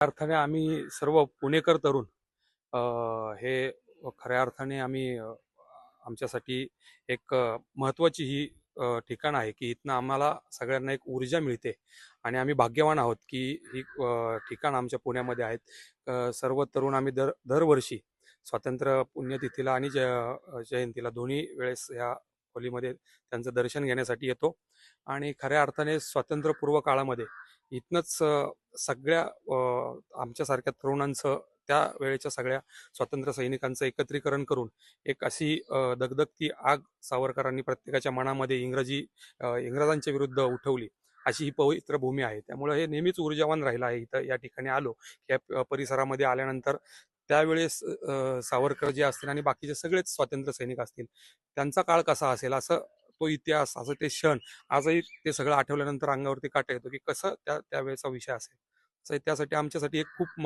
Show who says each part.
Speaker 1: अर्थाने आम्ही सर्व पुणेकर तरुण हे खऱ्या अर्थाने आमच्यासाठी एक महत्त्वाची ही ठिकाण आहे की इथनं आम्हाला सगळ्यांना एक ऊर्जा मिळते आणि आम्ही भाग्यवान आहोत की ही ठिकाण आमच्या पुण्यामध्ये आहेत. सर्व तरुण आम्ही दरवर्षी स्वातंत्र्य पुण्यतिथीला आणि जयंतीला दोन्ही वेळेस या खोलीमध्ये त्यांचं दर्शन घेण्यासाठी येतो आणि खऱ्या अर्थाने स्वातंत्र्यपूर्व काळामध्ये इथनंच सगळ्या आमच्यासारख्या तरुणांचं त्या वेळेच्या सगळ्या स्वातंत्र्य सैनिकांचं एकत्रीकरण करून एक अशी दगदगती आग सावरकरांनी प्रत्येकाच्या मनामध्ये इंग्रजांच्या विरुद्ध उठवली अशी ही पवित्र भूमी आहे. त्यामुळे हे नेहमीच ऊर्जावान राहिलं आहे. इथं या ठिकाणी आलो या परिसरामध्ये आल्यानंतर त्यावेळेस सावरकर जे असतील आणि बाकीचे सगळेच स्वातंत्र्य सैनिक असतील त्यांचा काळ कसा असेल असं तो इतिहास असं ते क्षण आजही ते सगळं आठवल्यानंतर अंगावरती काटा येतो की कसं त्यावेळेचा विषय असेल. त्यासाठी आमच्यासाठी एक खूप